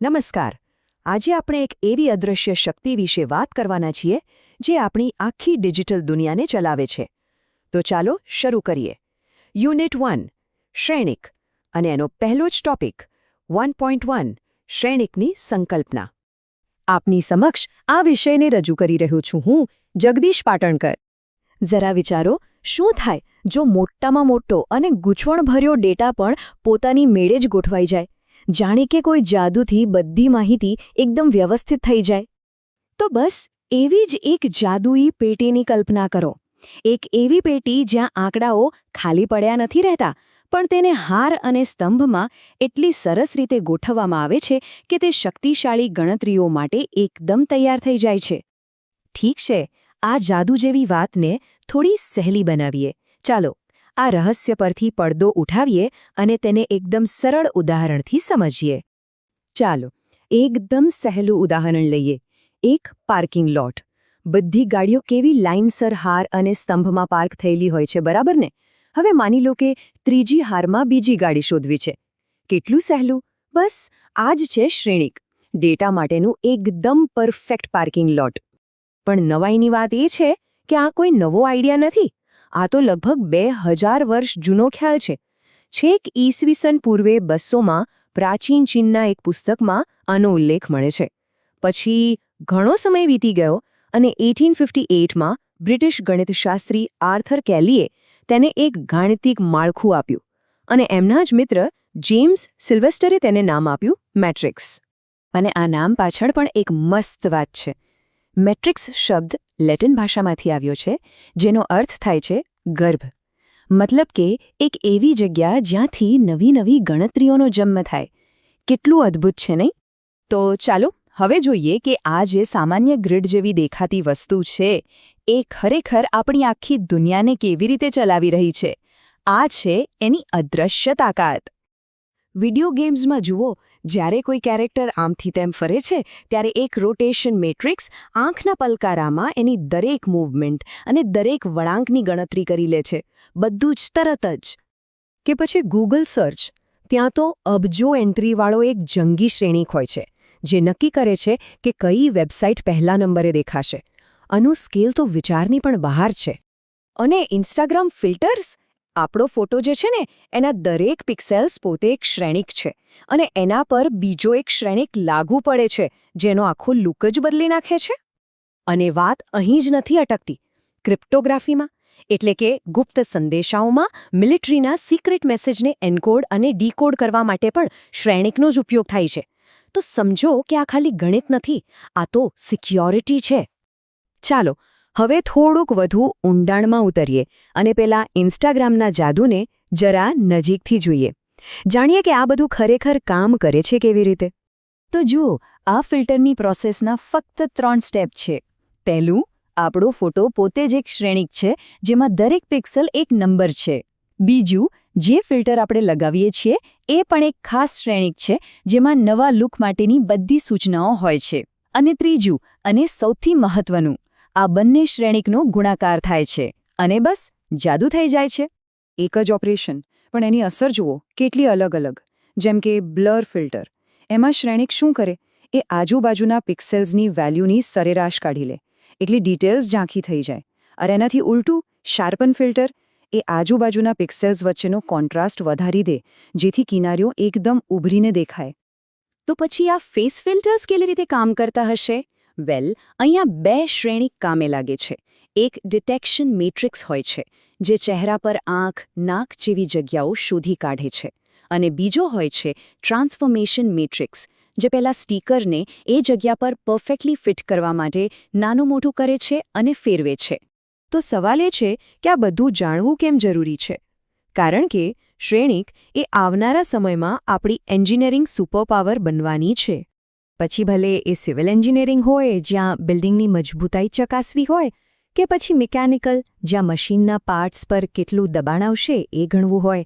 નમસ્કાર. આજે આપણે એક એવી અદૃશ્ય શક્તિ વિશે વાત કરવાના છીએ જે આપણી આખી ડિજિટલ દુનિયાને ચલાવે છે. તો ચાલો શરૂ કરીએ. યુનિટ 1 શ્રેણિક અને એનો પહેલો જ ટોપિક 1.1 શ્રેણિકની સંકલ્પના. આપની સમક્ષ આ વિષયને રજૂ કરી રહ્યો છું હું, જગદીશ પાટણકર. જરા વિચારો, શું થાય જો મોટામાં મોટો અને ગૂંચવણભર્યો ડેટા પણ પોતાની મેળે જ ગોઠવાઈ જાય? જાણે કે કોઈ જાદુથી બધી માહિતી એકદમ વ્યવસ્થિત થઈ જાય. તો બસ એવી જ એક જાદુઈ પેટીની કલ્પના કરો. એક એવી પેટી જ્યાં આંકડાઓ ખાલી પડ્યા નથી રહેતા, પણ તેને હાર અને સ્તંભમાં એટલી સરસ રીતે ગોઠવવામાં આવે છે કે તે શક્તિશાળી ગણતરીઓ માટે એકદમ તૈયાર થઈ જાય છે. ઠીક છે, આ જાદુ જેવી વાતને થોડી સહેલી બનાવીએ. ચાલો આ રહસ્ય પરથી પડદો ઉઠાવીએ અને તેને એકદમ સરળ ઉદાહરણથી સમજીએ. ચાલો એકદમ સહેલું ઉદાહરણ લઈએ. એક પાર્કિંગ લોટ. બધી ગાડીઓ કેવી લાઇનસર હાર અને સ્તંભમાં પાર્ક થયેલી હોય છે, બરાબર ને? હવે માની લો કે ત્રીજી હારમાં બીજી ગાડી શોધવી છે. કેટલું સહેલું! બસ આ જ છે શ્રેણિક, ડેટા માટેનું એકદમ પરફેક્ટ પાર્કિંગ લોટ. પણ નવાઈની વાત એ છે કે આ કોઈ નવો આઈડિયા નથી. આ તો લગભગ 2000 વર્ષ જૂનો ખ્યાલ છે. છેક ઈસવીસન પૂર્વે 200માં પ્રાચીન ચીનના એક પુસ્તકમાં આનો ઉલ્લેખ મળે છે. પછી ઘણો સમય વીતી ગયો અને 1858માં બ્રિટિશ ગણિતશાસ્ત્રી આર્થર કેલીએ તેને એક ગાણિતિક માળખું આપ્યું અને એમના જ મિત્ર જેમ્સ સિલ્વેસ્ટરે તેને નામ આપ્યું મેટ્રિક્સ. અને આ નામ પાછળ પણ એક મસ્ત વાત છે. મેટ્રિક્સ શબ્દ લેટિન ભાષામાંથી આવ્યો છે, જેનો અર્થ થાય છે ગર્ભ. મતલબ કે એક એવી જગ્યા જ્યાંથી નવી નવી ગણતરીઓનો જન્મ થાય. કેટલું અદ્ભુત છે નહીં? તો ચાલો હવે જોઈએ કે આ જે સામાન્ય ગ્રીડ જેવી દેખાતી વસ્તુ છે એ ખરેખર આપણી આખી દુનિયાને કેવી રીતે ચલાવી રહી છે. આ છે એની અદૃશ્ય તાકાત. વિડિયો ગેમ્સમાં જુઓ, જ્યારે કોઈ કેરેક્ટર આમથી તેમ ફરે છે ત્યારે એક રોટેશન મેટ્રિક્સ આંખના પલકારામાં એની દરેક મૂવમેન્ટ અને દરેક વળાંકની ગણતરી કરી લે છે. બધું જ તરત જ. કે પછી ગૂગલ સર્ચ, ત્યાં તો અબજો એન્ટ્રીવાળો એક જંગી શ્રેણિક હોય છે જે નક્કી કરે છે કે કઈ વેબસાઇટ પહેલા નંબરે દેખાશે. આનું સ્કેલ તો વિચારની પણ બહાર છે. અને ઇન્સ્ટાગ્રામ ફિલ્ટર્સ, આપણો ફોટો જે છે ને એના દરેક પિક્સેલ્સ પોતે એક શ્રેણિક છે અને એના પર બીજો એક શ્રેણિક લાગુ પડે છે જેનો આખો લુક જ બદલી નાખે છે. અને વાત અહીં જ નથી અટકતી. ક્રિપ્ટોગ્રાફીમાં, એટલે કે ગુપ્ત સંદેશાઓમાં મિલિટરીના સિક્રેટ મેસેજને એન્કોડ અને ડીકોડ કરવા માટે પણ શ્રેણિકનો જ ઉપયોગ થાય છે. તો સમજો કે આ ખાલી ગણિત નથી, આ તો સિક્યોરિટી છે. ચાલો હવે થોડુંક વધુ ઊંડાણમાં ઉતરીએ અને પેલા ઇન્સ્ટાગ્રામના જાદુને જરા નજીકથી જોઈએ. જાણીએ કે આ બધું ખરેખર કામ કરે છે કેવી રીતે. તો જુઓ, આ ફિલ્ટરની પ્રોસેસના ફક્ત 3 સ્ટેપ છે. પહેલું, આપણો ફોટો પોતે જ એક શ્રેણિક છે જેમાં દરેક પિક્સેલ એક નંબર છે. બીજું, જે ફિલ્ટર આપણે લગાવીએ છીએ એ પણ એક ખાસ શ્રેણિક છે જેમાં નવા લુક માટેની બધી સૂચનાઓ હોય છે. અને ત્રીજું, અને સૌથી મહત્વનું, આ બંને શ્રેણિકનો ગુણાકાર થાય છે અને બસ જાદુ થઈ જાય છે. એક જ ઓપરેશન, પણ એની અસર જુઓ કેટલી અલગ અલગ. જેમ કે બ્લર ફિલ્ટર, એમાં શ્રેણિક શું કરે? એ આજુબાજુના પિક્સેલ્સની વેલ્યુની સરેરાશ કાઢી લે, એટલે ડિટેલ્સ ઝાંખી થઈ જાય. અરે એનાથી ઉલટું, શાર્પન ફિલ્ટર, એ આજુબાજુના પિક્સેલ્સ વચ્ચેનો કોન્ટ્રાસ્ટ વધારી દે જેથી કિનારીઓ એકદમ ઉભરીને દેખાય. તો પછી આ ફેસ ફિલ્ટર્સ કેવી રીતે કામ કરતા હશે? વેલ, અહીંયા 2 શ્રેણિક કામે લાગે છે. એક ડિટેક્શન મેટ્રિક્સ હોય છે જે ચહેરા પર આંખ, નાક જેવી જગ્યાઓ શોધી કાઢે છે. અને બીજો હોય છે ટ્રાન્સફોર્મેશન મેટ્રિક્સ, જે પેલા સ્ટીકરને એ જગ્યા પર પરફેક્ટલી ફિટ કરવા માટે નાનું મોટું કરે છે અને ફેરવે છે. તો સવાલ એ છે કે આ બધું જાણવું કેમ જરૂરી છે? કારણ કે શ્રેણિક એ આવનારા સમયમાં આપણી એન્જિનિયરિંગ સુપરપાવર બનવાની છે. પછી ભલે એ સિવિલ એન્જિનિયરિંગ હોય, જ્યાં બિલ્ડિંગની મજબૂતાઈ ચકાસવી હોય, કે પછી મિકેનિકલ, જ્યાં મશીનના પાર્ટ્સ પર કેટલું દબાણ આવશે એ ગણવું હોય,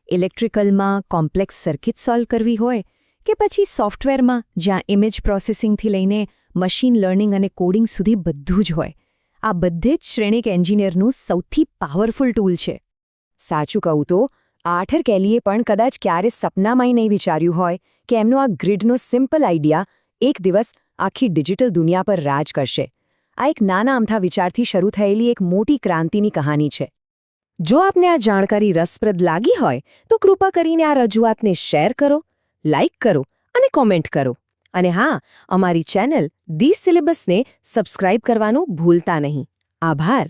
ઇલેક્ટ્રિકલમાં કોમ્પ્લેક્સ સર્કિટ સોલ્વ કરવી હોય, કે પછી સોફ્ટવેરમાં, જ્યાં ઇમેજ પ્રોસેસિંગથી લઈને મશીન લર્નિંગ અને કોડિંગ સુધી બધું જ હોય. આ બધે જ શ્રેણિક એન્જિનિયરનું સૌથી પાવરફુલ ટૂલ છે. સાચું કહું તો આર્થર કેલીએ પણ કદાચ ક્યારે સપનામાંય નહીં વિચાર્યું હોય કે એમનો આ ગ્રીડનો સિમ્પલ આઈડિયા એક દિવસ આખી ડિજિટલ દુનિયા પર રાજ કરશે. આ એક નાના અમથા વિચારથી શરૂ થયેલી એક મોટી ક્રાંતિની કહાની છે. જો આપને આ જાણકારી રસપ્રદ લાગી હોય તો કૃપા કરીને આ રજૂઆતને શેર કરો, લાઇક કરો અને કોમેન્ટ કરો. અને હા, અમારી ચેનલ ધી સિલેબસને સબસ્ક્રાઇબ કરવાનું ભૂલતા નહીં. આભાર.